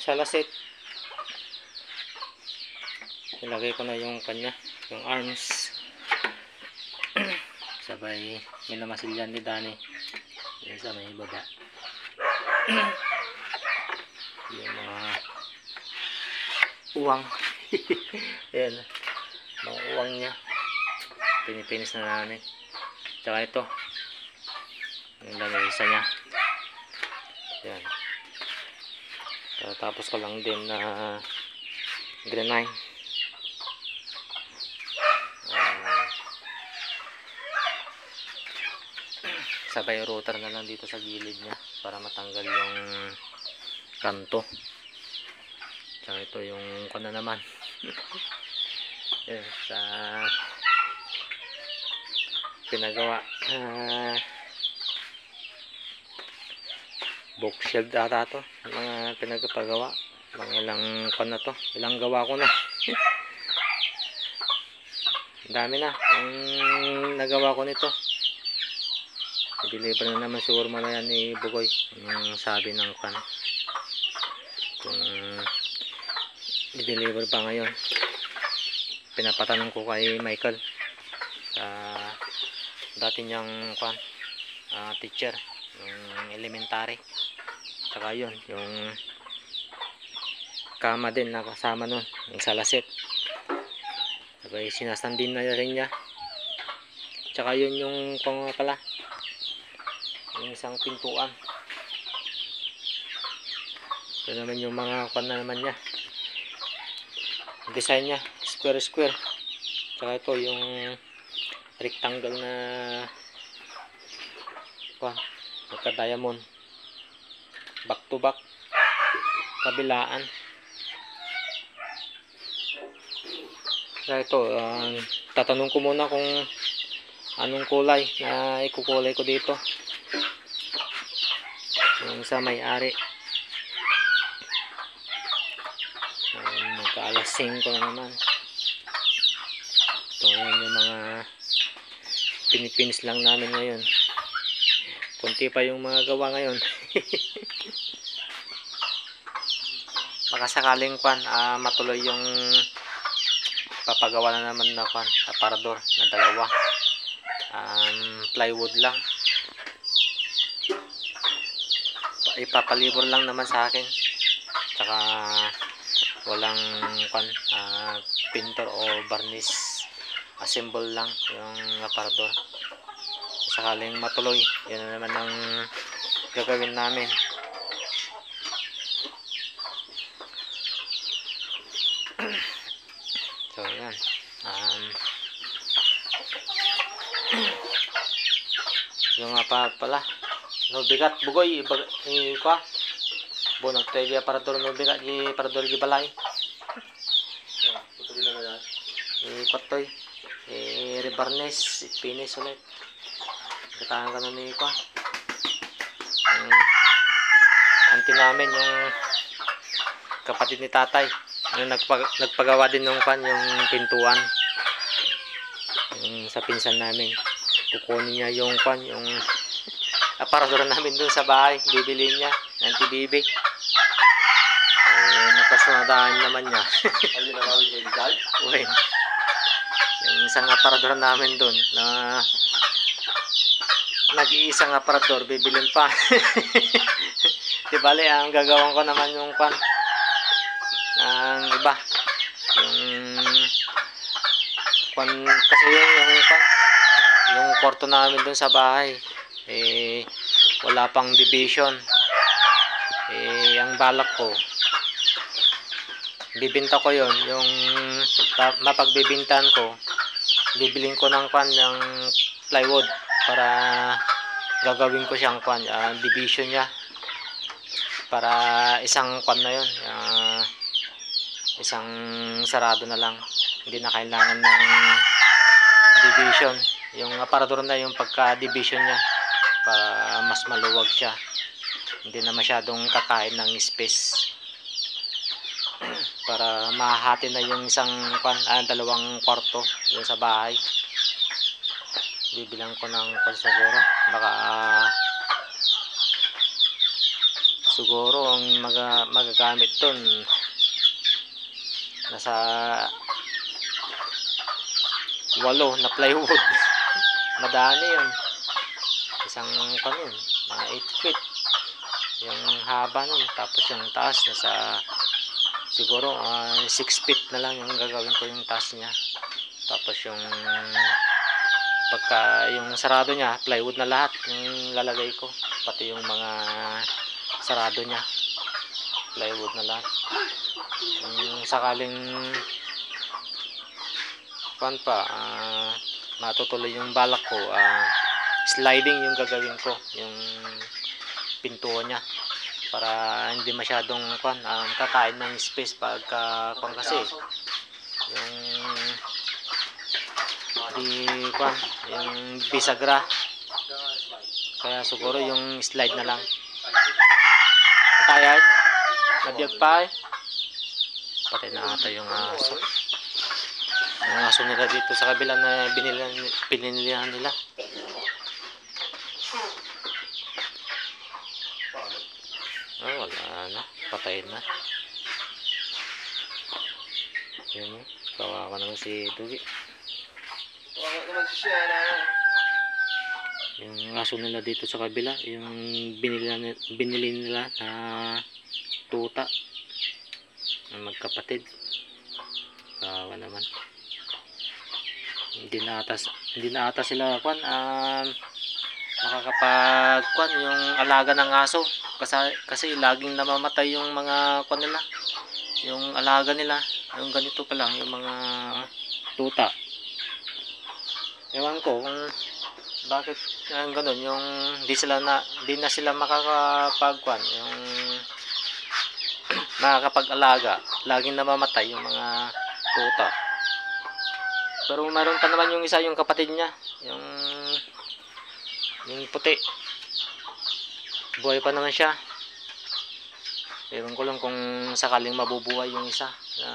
salasit. Ilagay ko na yung kanya, yung arms. Sabay minamasilyan ni Dani. Yan sa may baba. Yung mga uwang. Ayan. Mga uwang niya. Pinipinis na namin. Tsaka ito. Yung lamesa niya. Ayan. Tapos ko lang din na grenine. Sabay router na lang dito sa gilid niya para matanggal yung kanto. Tsaka ito yung kana naman. Yan, sa pinagawa bookshelf ata to, mga pinagpagawa, mga ilang kana to, ilang gawa ko na. Dami na yung nagawa ko nito. I-deliver na naman siguro mo na yan ni Bugoy, yung sabi ng kan kung i-deliver pa ngayon. Pinapatanong ko kay Michael sa dati niyang kan teacher, yung elementary. Saka yun, yung kama din na kasama nun, yung salasit. Sabay sinasandin na rin niya. Tsaka yun yung kung pala yung isang pintuan. Ito naman yung mga kan na naman niya, design niya, square. Tsaka ito yung rectangle na kan, magka diamond, back to back, kabilaan. Tsaka ito, tatanong ko muna kung anong kulay na ikukulay ko dito. Yung sa may-ari. Magka-alas 5 na naman. Ito yung mga pinipinis lang namin ngayon. Kunti pa yung mga gawa ngayon. Baka sakaling matuloy yung papagawa na naman na aparador na dalawa. Plywood lang. Ipapalibor lang naman sa akin. Tsaka walang pintor o varnish, assemble lang yung aparador. Sakaling matuloy, yun na naman ang gagawin namin. So yan, yung nga pala no bigat Bugoy kwa bonag tayo di aparador no bigat di aparador di balay ipatoy rebarnes finish ulit katahan ka na ni kwa anti namin yung kapatid ni tatay yung nagpagawa din ng yung pintuan yung sa pinsan namin. Kukunin niya yung yung aparador namin dun sa bahay, bibili niya ng TBB. Nakasunadahan naman niya. Yung isang aparador namin dun na nag-iisang aparador, bibilin pa. Di bale, ang gagawin ko naman yung ng iba. Yung kasi yung kwarto namin dun sa bahay. Wala pang division. Ang balak ko bibinta ko yon, yung mapagbibintahan ko bibilin ko ng ng plywood para gagawin ko siyang division niya para isang na yon, isang sarado na lang, hindi na kailangan ng division yung aparador na yung pagka division niya para mas maluwag siya, hindi na masyadong kakain ng space para mahati na yung isang dalawang kwarto doon sa bahay. Bibilang ko ng siguro baka siguro ang magagamit doon nasa 8 na plywood. Madami yun. Isang kanon, mga 8 feet yung haba nun, tapos yung taas nasa siguro 6 feet na lang yung gagawin ko yung taas niya. Tapos yung pagka yung sarado niya, plywood na lahat yung lalagay ko, pati yung mga sarado niya plywood na lahat. Yung sakaling matutuloy yung balak ko, sliding yung gagawin ko, yung pintuan niya, para hindi masyadong kakain ng space pagka kasi yung yung bisagra, kaya siguro yung slide na lang. Kaya nabiyag pa patay na ata yung aso. Yung aso nila dito sa kabila na binilihan nila. Wala na, patay na. Yun, kawawa naman si Dugi. Yung aso nila dito sa kabila, yung binili nila na tuta na magkapatid. Kawawa naman. Hindi na ata sila makakapag yung alaga ng aso, kasi laging namamatay yung mga nila, yung alaga nila. Yung ganito pa lang yung mga tuta. Ewan ko kung bakit ganun, yung di na sila makakapag yung makakapag-alaga, laging namamatay yung mga tuta. Pero meron pa naman yung isa, yung kapatid niya, yung puti, buhay pa naman siya. Ewan ko lang kung sakaling mabubuhay yung isa na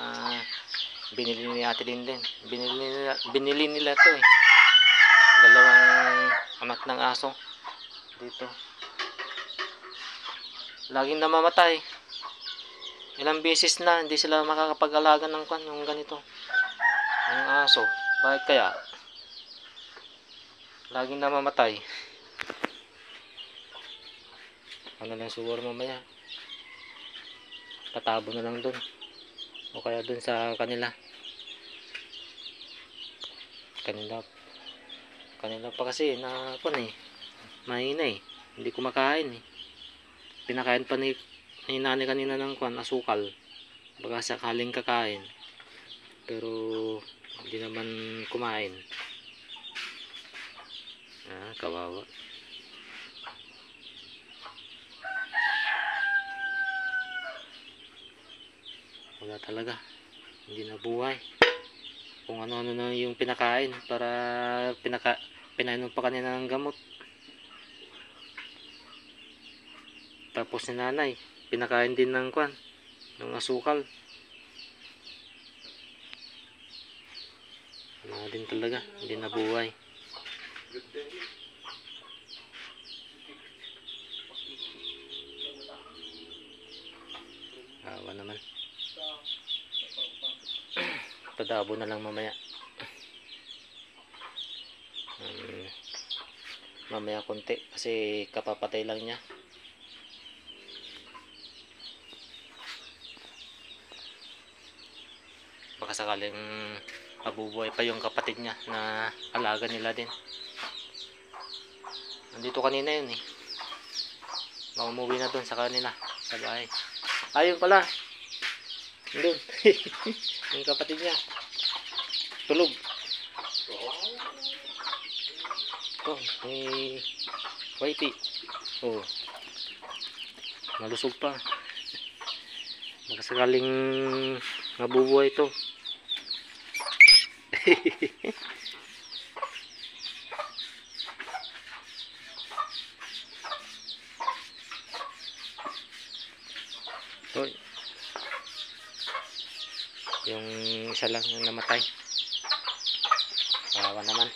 binili ni Ate Linden. Binili nila to dalawang anak ng aso dito. Laging namamatay. Ilang beses na hindi sila makakapag-alaga ng yung ganito, yung aso. Bakit kaya laging namamatay? Ano lang siguro mamaya, tatabo na lang dun, o kaya dun sa kanila pa kasi na mahina hindi kumakain pinakain pa ni nanay kanina ng asukal, baka sakaling kakain, pero hindi naman kumain. Kawawa. Wala talaga, hindi na buhay. Kung ano-ano na yung pinakain, para pinainom pa kanina ng gamot. Tapos si nanay pinakain din ng ng asukal. Wala din talaga, hindi na buhay. Awa naman. Padabo na lang mamaya. Mamaya konti kasi kapapatay lang niya. Baka sakaling mabubuhay pa yung kapatid niya na alaga nila din. Nandito kanina yun Umuwi na dun sa kanila sa bahay. Ayun pala, doon yung kapatid niya tulog. May wifey. Malusog pa. Baka sakaling mabubuhay ito. Yung isa lang yung namatay. Kawawa naman.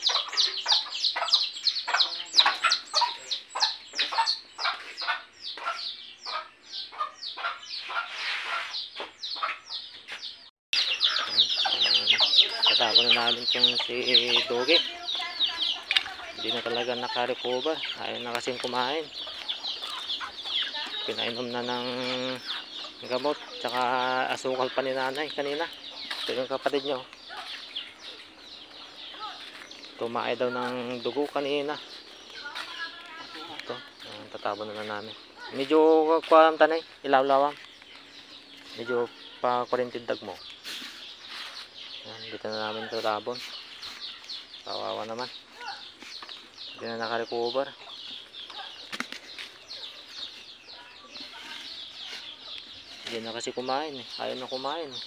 Tatapon na namin itong si Doge. Hindi na talaga nakarecover. Ayaw na kasing kumain. Pinainom na ng gamot. Tsaka asukal pa ni nanay kanina. Ito yung kapatid nyo. Tumae daw ng dugo kanina. Ito. Tatapon na namin. Medyo kuwang tanay. Ilaw-lawang. Medyo pa kurintindag mo. Yan, dito na namin ito tabon. Kawawa naman. Hindi na nakarecover. Hindi na kasi kumain eh. Ayaw na kumain eh.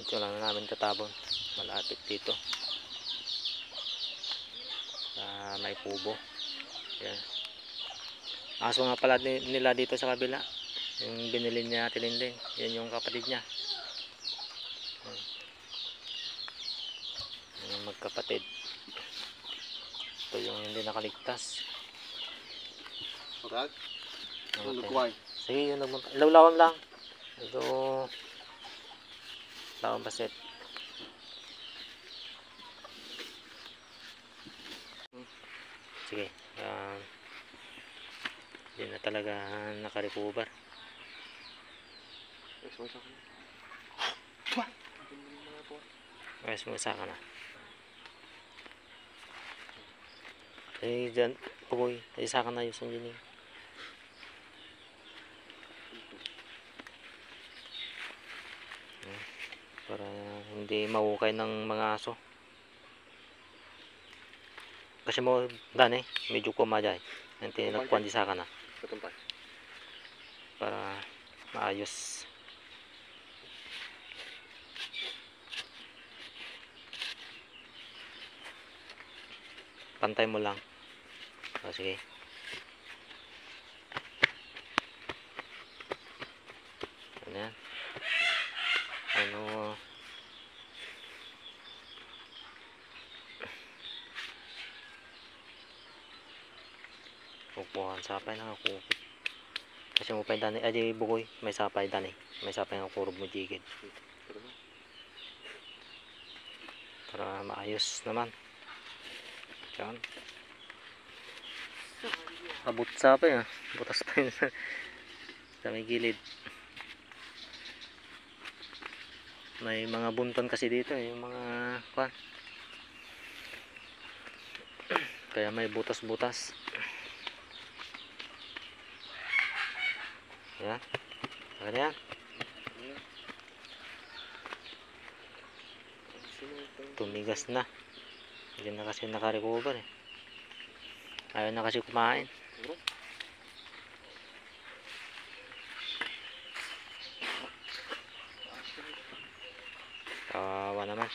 Ito lang na namin tatabon. Malapit dito. Sa may kubo. Yan. Aso nga pala nila dito sa kabila. Yung binili niya Ate Linlin. Yan yung kapatid niya. Yung magkapatid. Ito yung hindi nakaligtas. Pagkag? Okay. Nagkuhay. Sige, yun nagmunta. Lawlawan lang. Ito. Lawang baset. Sige. Hindi na talaga nakarecover. Ayos mo isa ka na. Eh, dyan, pugoy. Isa ka na yung sanjining. Para hindi mahukay ng mga aso. Kasi mo, dani, medyo kumadya eh. Nanti nagkuhan di sa ka na. Para maayos. Pantay mo lang. O, sige. Ano yan? Ano? Kukuhan sapay na ako. Kasi mo pa yung dani. Ay, bukoy. May sapay dani. May sapay ng kurob mo jigid. Para maayos naman. Yan. Abot sapay ah. Butas pa yun sa may gilid. May mga bunton kasi dito eh. Yung mga kwan. Kaya may butas-butas. Yan. Ayan yan. Tumigas na. Hindi na kasi nakarecover eh. Ayaw na kasi kumain. Kawawa naman.